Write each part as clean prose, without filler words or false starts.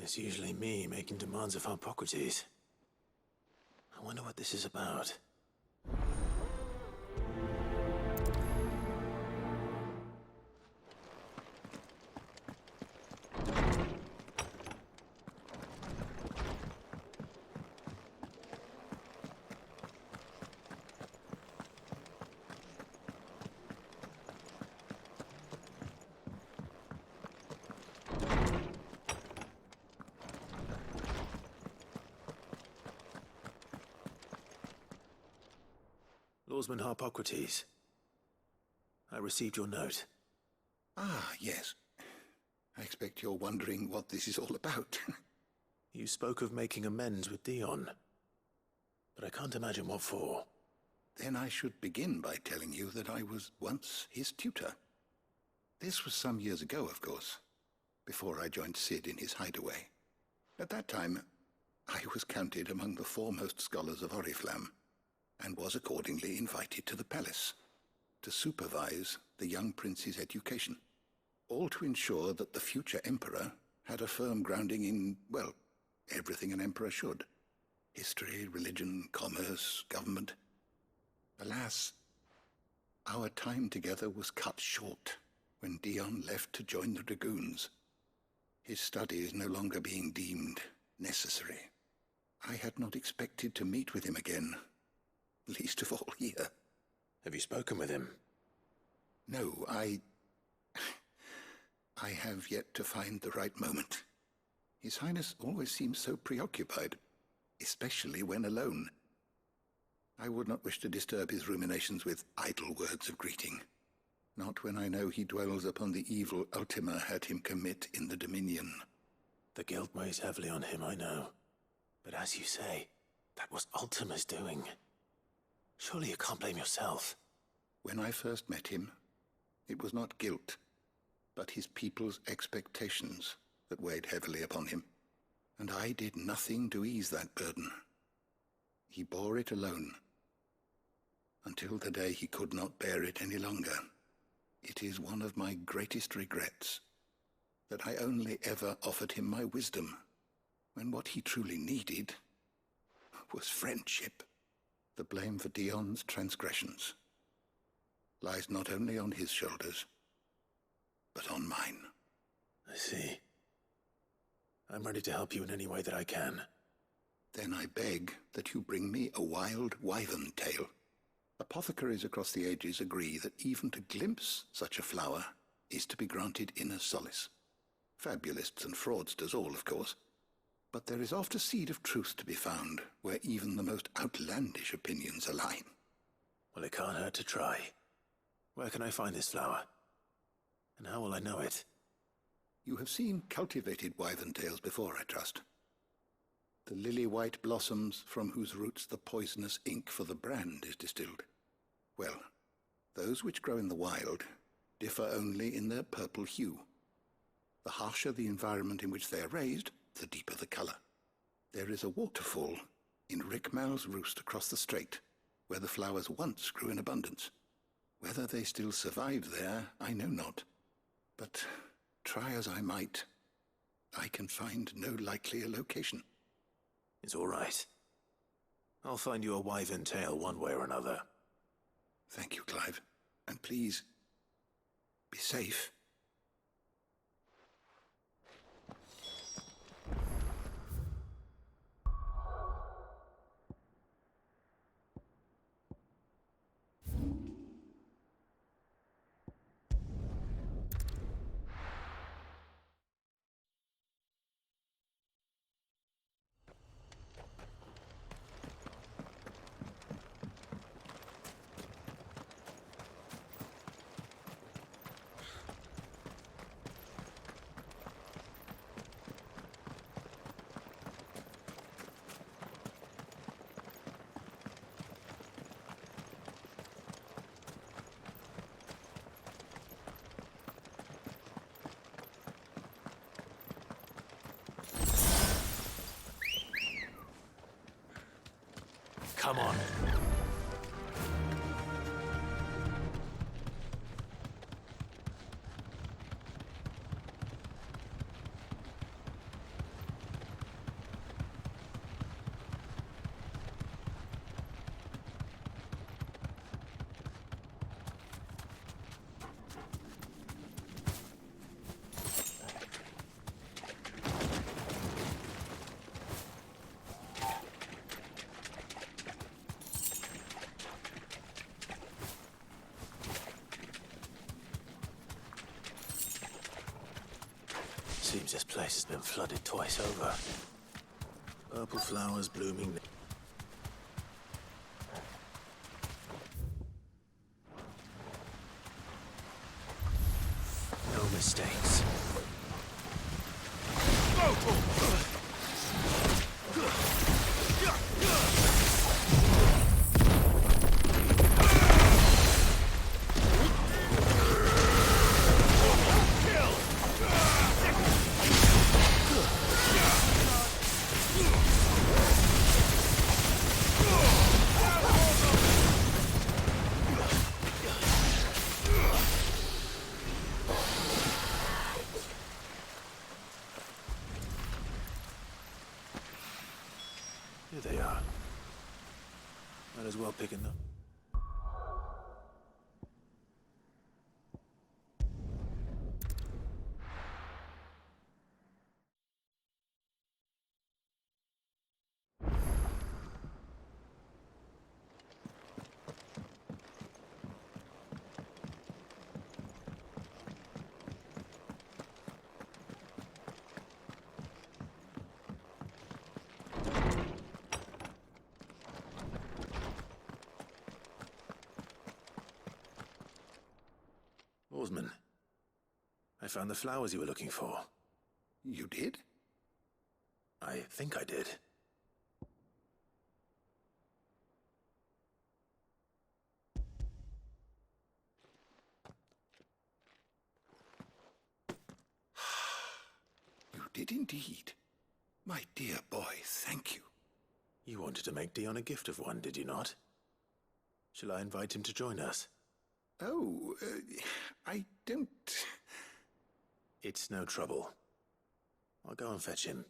It's usually me making demands of Hippocrates. I wonder what this is about. Lawsman Hippocrates. I received your note. Ah, yes. I expect you're wondering what this is all about. You spoke of making amends with Dion, but I can't imagine what for. Then I should begin by telling you that I was once his tutor. This was some years ago, of course, before I joined Sid in his hideaway. At that time, I was counted among the foremost scholars of Oriflamme, and was accordingly invited to the palace to supervise the young prince's education, all to ensure that the future emperor had a firm grounding in, well, everything an emperor should. History, religion, commerce, government. Alas, our time together was cut short when Dion left to join the dragoons. His studies no longer being deemed necessary. I had not expected to meet with him again, least of all here. Have you spoken with him? No, I have yet to find the right moment. His Highness always seems so preoccupied, especially when alone. I would not wish to disturb his ruminations with idle words of greeting, not when I know he dwells upon the evil Ultima had him commit in the Dominion. The guilt weighs heavily on him, I know. But as you say, that was Ultima's doing. Surely you can't blame yourself. When I first met him, it was not guilt, but his people's expectations that weighed heavily upon him. And I did nothing to ease that burden. He bore it alone, until the day he could not bear it any longer. It is one of my greatest regrets that I only ever offered him my wisdom, when what he truly needed was friendship. The blame for Dion's transgressions lies not only on his shoulders, but on mine. I see. I'm ready to help you in any way that I can. Then I beg that you bring me a wild wyvern tail. Apothecaries across the ages agree that even to glimpse such a flower is to be granted inner solace. Fabulists and fraudsters all, of course. But there is oft a seed of truth to be found where even the most outlandish opinions align. Well, it can't hurt to try. Where can I find this flower? And how will I know it? You have seen cultivated wyvern tails before, I trust. The lily-white blossoms from whose roots the poisonous ink for the brand is distilled. Well, those which grow in the wild differ only in their purple hue. The harsher the environment in which they are raised, the deeper the color. There is a waterfall in Rickmal's roost across the strait, where the flowers once grew in abundance. Whether they still survive there, I know not. But try as I might, I can find no likelier location. It's all right. I'll find you a wyvern tail one way or another. Thank you, Clive. And please, be safe. Come on. Seems this place has been flooded twice over. Purple flowers blooming. No mistakes. Here they are. Might as well pick them up. Oarsman, I found the flowers you were looking for. You did? I think I did. You did indeed. My dear boy, thank you. You wanted to make Dion a gift of one, did you not? Shall I invite him to join us? Oh, I don't... It's no trouble. I'll go and fetch him.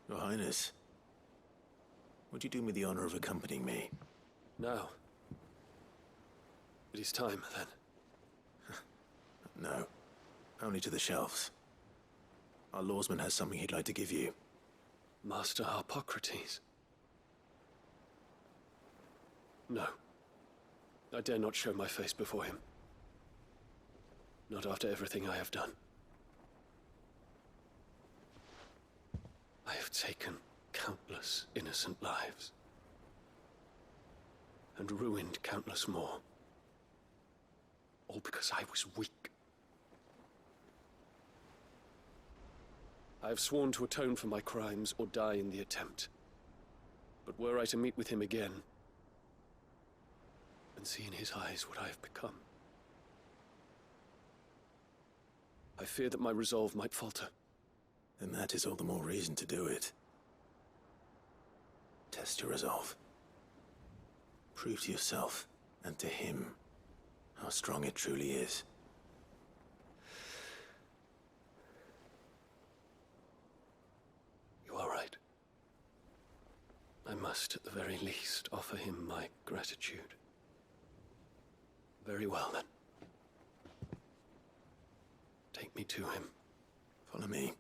Your Highness, would you do me the honor of accompanying me? Now. It is time, then. No, only to the shelves. Our lawsman has something he'd like to give you. Master Harpocrates. No. I dare not show my face before him. Not after everything I have done. I have taken countless innocent lives. And ruined countless more. All because I was weak. I have sworn to atone for my crimes or die in the attempt. But were I to meet with him again, and see in his eyes what I have become, I fear that my resolve might falter. Then that is all the more reason to do it. Test your resolve. Prove to yourself, and to him, how strong it truly is. You are right. I must, at the very least, offer him my gratitude. Very well, then. Take me to him. Follow me.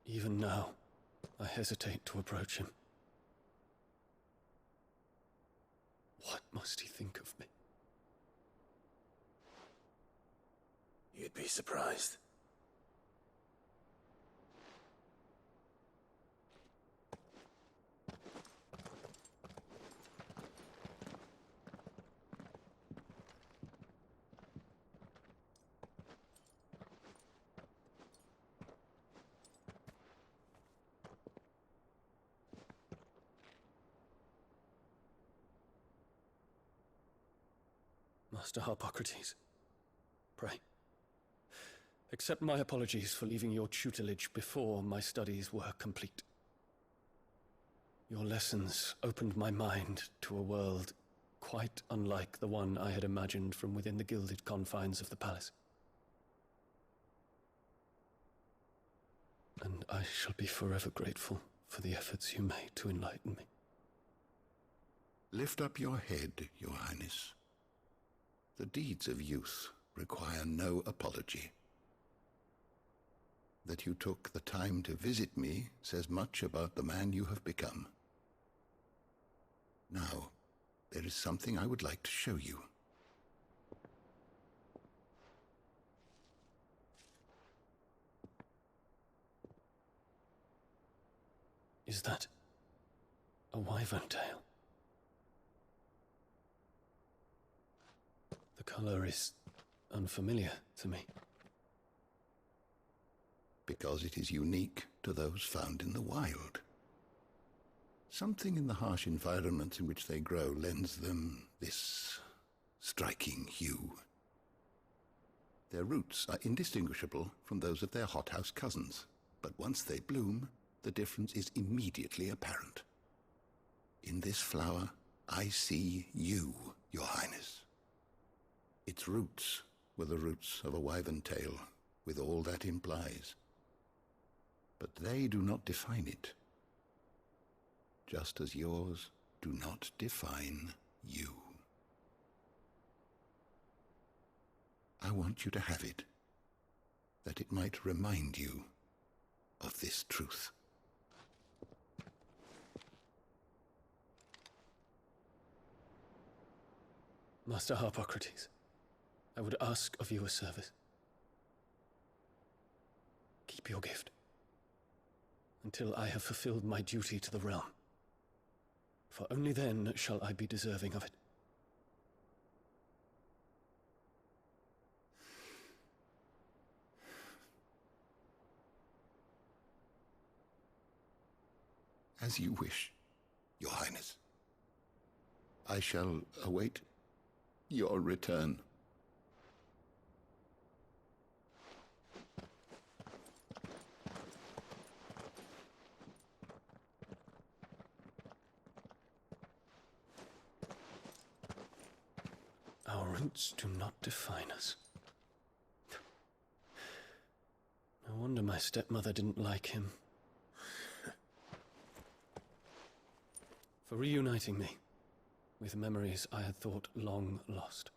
Even now, I hesitate to approach him. What must he think of me? You'd be surprised. Master Harpocrates, pray, accept my apologies for leaving your tutelage before my studies were complete. Your lessons opened my mind to a world quite unlike the one I had imagined from within the gilded confines of the palace. And I shall be forever grateful for the efforts you made to enlighten me. Lift up your head, Your Highness. The deeds of youth require no apology. That you took the time to visit me says much about the man you have become. Now, there is something I would like to show you. Is that a wyvern tail? The color is unfamiliar to me. Because it is unique to those found in the wild. Something in the harsh environment in which they grow lends them this striking hue. Their roots are indistinguishable from those of their hothouse cousins, but once they bloom, the difference is immediately apparent. In this flower, I see you, Your Highness. Its roots were the roots of a wyvern tail, with all that implies. But they do not define it, just as yours do not define you. I want you to have it, that it might remind you of this truth. Master Harpocrates, I would ask of you a service. Keep your gift until I have fulfilled my duty to the realm, for only then shall I be deserving of it. As you wish, Your Highness. I shall await your return. Our roots do not define us. No wonder my stepmother didn't like him. For reuniting me with memories I had thought long lost.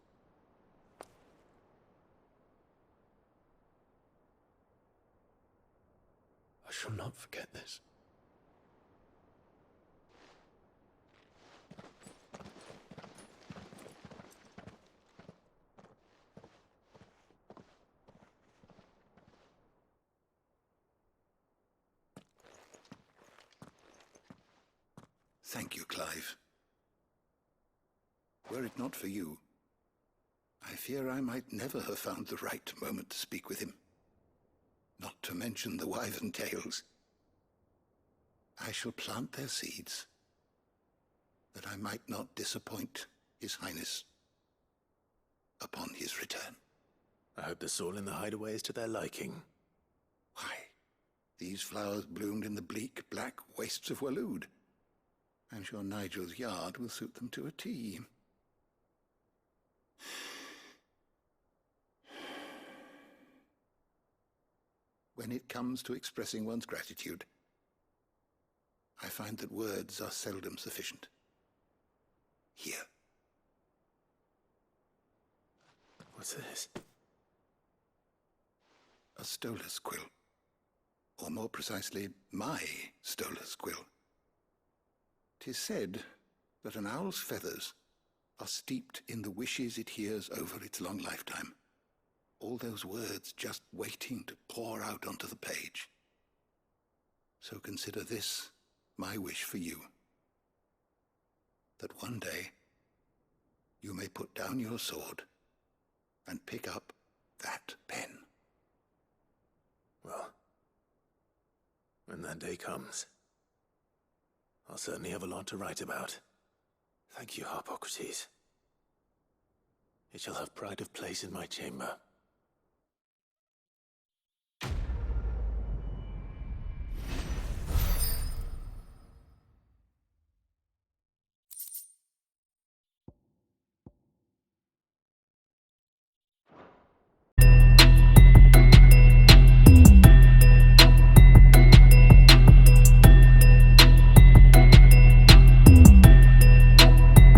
I shall not forget this. Thank you, Clive. Were it not for you, I fear I might never have found the right moment to speak with him. Not to mention the wyvern tales. I shall plant their seeds, that I might not disappoint His Highness upon his return. I hope the soil in the hideaway is to their liking. Why, these flowers bloomed in the bleak, black wastes of Waloed. I'm sure Nigel's yard will suit them to a T. When it comes to expressing one's gratitude, I find that words are seldom sufficient. Here. What's this? A stolas quill. Or more precisely, my stolas quill. 'Tis said that an owl's feathers are steeped in the wishes it hears over its long lifetime. All those words just waiting to pour out onto the page. So consider this my wish for you. That one day you may put down your sword and pick up that pen. Well, when that day comes, I'll certainly have a lot to write about. Thank you, Harpocrates. It shall have pride of place in my chamber.